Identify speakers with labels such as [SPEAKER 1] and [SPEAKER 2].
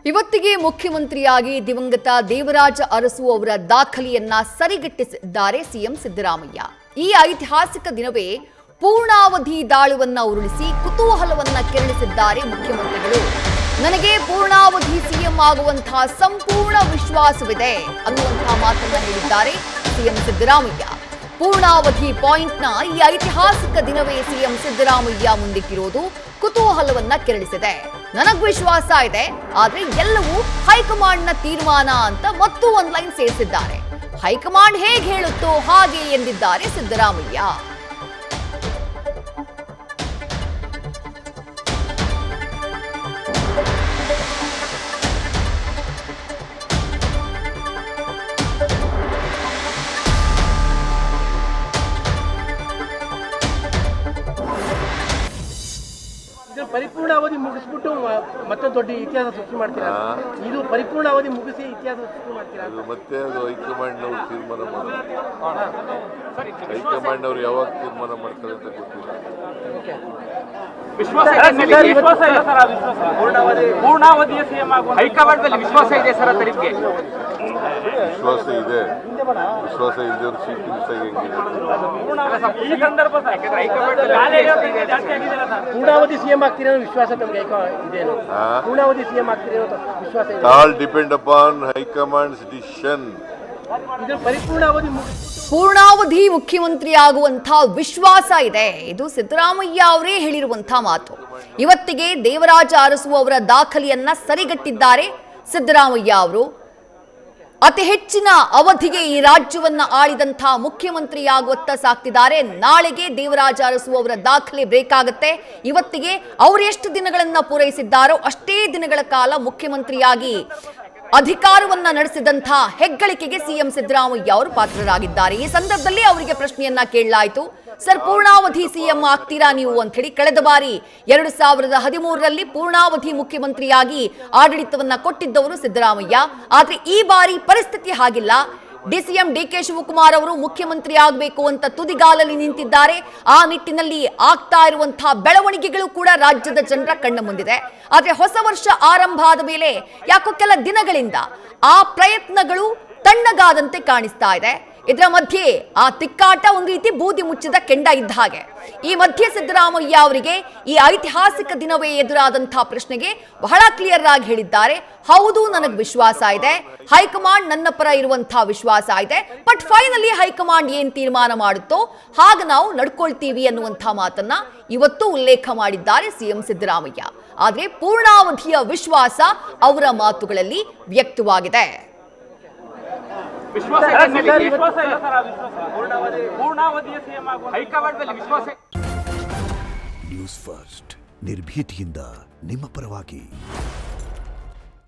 [SPEAKER 1] ಇವತ್ತಿಗೆ ಮುಖ್ಯಮಂತ್ರಿಯಾಗಿ ದಿವಂಗತ ದೇವರಾಜ ಅರಸು ಅವರ ದಾಖಲೆಯನ್ನ ಸರಿಗಟ್ಟಿಸಿದ್ದಾರೆ ಸಿಎಂ ಸಿದ್ದರಾಮಯ್ಯ. ಈ ಐತಿಹಾಸಿಕ ದಿನವೇ ಪೂರ್ಣಾವಧಿ ದಾಳುವನ್ನ ಉರುಳಿಸಿ ಕುತೂಹಲವನ್ನ ಕೆರಳಿಸಿದ್ದಾರೆ ಮುಖ್ಯಮಂತ್ರಿಗಳು. ನನಗೆ ಪೂರ್ಣಾವಧಿ ಸಿಎಂ ಆಗುವಂತಹ ಸಂಪೂರ್ಣ ವಿಶ್ವಾಸವಿದೆ ಅನ್ನುವಂತಹ ಮಾತನ್ನ ಹೇಳಿದ್ದಾರೆ ಸಿಎಂ ಸಿದ್ದರಾಮಯ್ಯ. ಪೂರ್ಣಾವಧಿ ಪಾಯಿಂಟ್ನ ಈ ಐತಿಹಾಸಿಕ ದಿನವೇ ಸಿಎಂ ಸಿದ್ದರಾಮಯ್ಯ ಮುಂದಿಕ್ಕಿರೋದು ಕುತೂಹಲವನ್ನ ಕೆರಳಿಸಿದೆ. ನನಗ್ ವಿಶ್ವಾಸ ಇದೆ, ಆದ್ರೆ ಎಲ್ಲವೂ ಹೈಕಮಾಂಡ್ನ ತೀರ್ಮಾನ ಅಂತ ಮತ್ತೂ ಒಂದು ಲೈನ್ ಸೇರಿಸಿದ್ದಾರೆ. ಹೈಕಮಾಂಡ್ ಹೇಗೆ ಹೇಳುತ್ತೋ ಹಾಗೆ ಎಂದಿದ್ದಾರೆ ಸಿದ್ದರಾಮಯ್ಯ.
[SPEAKER 2] ಪರಿಪೂರ್ಣ ಅವಧಿ ಮುಗಿಸ್ಬಿಟ್ಟು ಮತ್ತೊಂದು ದೊಡ್ಡ ಇತಿಹಾಸ ಸೃಷ್ಟಿ ಮಾಡ್ತೀರಾ? ಇದು ಪರಿಪೂರ್ಣ ಅವಧಿ ಮುಗಿಸಿ ಇತಿಹಾಸ ಸೃಷ್ಟಿ ಮಾಡ್ತೀರಾ?
[SPEAKER 3] ಮತ್ತೆ ಅದು ಹೈಕಮಾಂಡ್ನವ್ರು ತೀರ್ಮಾನ ಮಾಡ್ತಾರೆ. ಹೈಕಮಾಂಡ್ನವ್ರು ಯಾವಾಗ ತೀರ್ಮಾನ ಮಾಡ್ತಾರೆ ಅಂತ ಗೊತ್ತಿಲ್ಲ.
[SPEAKER 4] ಪೂರ್ಣಾವಧಿಯ ಸಿಎಂ ಆಗುವ ಹೈಕಮಾಂಡ್ ಮೇಲೆ ವಿಶ್ವಾಸ ಇದೆ ಸರ್? ತನಿಖೆ
[SPEAKER 3] ವಿಶ್ವಾಸ ಇದೆ. ವಿಶ್ವಾಸ ಇಲ್ಲದವ್ರು ಸೀಟ್ ಮಿಸ್ ಹೆಂಗಿದೆ?
[SPEAKER 4] ಈ ಸಂದರ್ಭ
[SPEAKER 2] ಪೂರ್ಣಾವಧಿ ಸಿಎಂ ಆಗ್ತೀರ ವಿಶ್ವಾಸ ತಮಗೆ ಇದೇನು? ಪೂರ್ಣಾವಧಿ ಸಿಎಂ ಆಗ್ತೀರ ವಿಶ್ವಾಸ ಇದೆ?
[SPEAKER 3] All depend upon high command's decision.
[SPEAKER 2] ಇದು ಪರಿಪೂರ್ಣಾವಧಿ
[SPEAKER 1] ಪೂರ್ಣಾವಧಿ ಮುಖ್ಯಮಂತ್ರಿ ಆಗುವಂತಹ ವಿಶ್ವಾಸ ಇದೆ. ಇದು ಸಿದ್ದರಾಮಯ್ಯ ಅವರೇ ಹೇಳಿರುವಂತಹ ಮಾತು. ಇವತ್ತಿಗೆ ದೇವರಾಜ ಅರಸು ಅವರ ದಾಖಲೆಯನ್ನ ಸರಿಗಟ್ಟಿದ್ದಾರೆ ಸಿದ್ದರಾಮಯ್ಯ ಅವರು. ಅತಿ ಹೆಚ್ಚಿನ ಅವಧಿಗೆ ಈ ರಾಜ್ಯವನ್ನ ಆಳಿದಂತಹ ಮುಖ್ಯಮಂತ್ರಿ ಆಗುವತ್ತ ಸಾಕ್ತಿದ್ದಾರೆ. ನಾಳೆಗೆ ದೇವರಾಜ ಅರಸು ಅವರ ದಾಖಲೆ ಬ್ರೇಕ್ ಆಗುತ್ತೆ. ಇವತ್ತಿಗೆ ಅವರು ಎಷ್ಟು ದಿನಗಳನ್ನ ಪೂರೈಸಿದ್ದಾರೋ ಅಷ್ಟೇ ದಿನಗಳ ಕಾಲ ಮುಖ್ಯಮಂತ್ರಿಯಾಗಿ ಅಧಿಕಾರವನ್ನ ನಡೆಸಿದಂತಹ ಹೆಗ್ಗಳಿಕೆಗೆ ಸಿಎಂ ಸಿದ್ದರಾಮಯ್ಯ ಅವರು ಪಾತ್ರರಾಗಿದ್ದಾರೆ. ಈ ಸಂದರ್ಭದಲ್ಲಿ ಅವರಿಗೆ ಪ್ರಶ್ನೆಯನ್ನ ಕೇಳಲಾಯಿತು, ಸರ್ ಪೂರ್ಣಾವಧಿ ಸಿಎಂ ಆಗ್ತೀರಾ ನೀವು ಅಂತ ಹೇಳಿ. ಕಳೆದ ಬಾರಿ 2013ರಲ್ಲಿ ಪೂರ್ಣಾವಧಿ ಮುಖ್ಯಮಂತ್ರಿಯಾಗಿ ಆಡಳಿತವನ್ನ ಕೊಟ್ಟಿದ್ದವರು ಸಿದ್ದರಾಮಯ್ಯ. ಆದ್ರೆ ಈ ಬಾರಿ ಪರಿಸ್ಥಿತಿ ಹಾಗಿಲ್ಲ. ಡಿಸಿಎಂ ಡಿಕೆ ಶಿವಕುಮಾರ್ ಅವರು ಮುಖ್ಯಮಂತ್ರಿ ಆಗಬೇಕು ಅಂತ ತುದಿಗಾಲಲ್ಲಿ ನಿಂತಿದ್ದಾರೆ. ಆ ನಿಟ್ಟಿನಲ್ಲಿ ಆಗ್ತಾ ಇರುವಂತಹ ಬೆಳವಣಿಗೆಗಳು ಕೂಡ ರಾಜ್ಯದ ಜನರ ಕಣ್ಣ ಮುಂದಿದೆ. ಆದ್ರೆ ಹೊಸ ವರ್ಷ ಆರಂಭ ಆದ ಮೇಲೆ ಯಾಕೋ ಕೆಲ ದಿನಗಳಿಂದ ಆ ಪ್ರಯತ್ನಗಳು ತಣ್ಣಗಾದಂತೆ ಕಾಣಿಸ್ತಾ ಇದೆ. ಇದರ ಮಧ್ಯೆ ಆ ತಿಕ್ಕಾಟ ಒಂದು ರೀತಿ ಬೂದಿ ಮುಚ್ಚಿದ ಕೆಂಡ ಇದ್ದ ಹಾಗೆ. ಈ ಮಧ್ಯೆ ಸಿದ್ದರಾಮಯ್ಯ ಅವರಿಗೆ ಈ ಐತಿಹಾಸಿಕ ದಿನವೇ ಎದುರಾದಂತಹ ಪ್ರಶ್ನೆಗೆ ಬಹಳ ಕ್ಲಿಯರ್ ಆಗಿ ಹೇಳಿದ್ದಾರೆ, ಹೌದು ನನಗೆ ವಿಶ್ವಾಸ ಇದೆ, ಹೈಕಮಾಂಡ್ ನನ್ನ ಪರ ಇರುವಂತಹ ವಿಶ್ವಾಸ ಇದೆ, ಬಟ್ ಫೈನಲಿ ಹೈಕಮಾಂಡ್ ಏನ್ ತೀರ್ಮಾನ ಮಾಡುತ್ತೋ ಹಾಗ ನಾವು ನಡ್ಕೊಳ್ತೀವಿ ಅನ್ನುವಂತಹ ಮಾತನ್ನ ಇವತ್ತು ಉಲ್ಲೇಖ ಮಾಡಿದ್ದಾರೆ ಸಿಎಂ ಸಿದ್ದರಾಮಯ್ಯ. ಆದ್ರೆ ಪೂರ್ಣಾವಧಿಯ ವಿಶ್ವಾಸ ಅವರ ಮಾತುಗಳಲ್ಲಿ ವ್ಯಕ್ತವಾಗಿದೆ.
[SPEAKER 4] ಪೂರ್ಣಾವಧಿಯ ಸಿಎಂ ಆಗುವ ಹೈಕಮಾಂಡ್ ಮೇಲೆ ವಿಶ್ವಾಸ.
[SPEAKER 5] ನ್ಯೂಸ್ ಫಸ್ಟ್ ನಿರ್ಭೀತಿಯಿಂದ ನಿಮ್ಮ ಪರವಾಗಿ.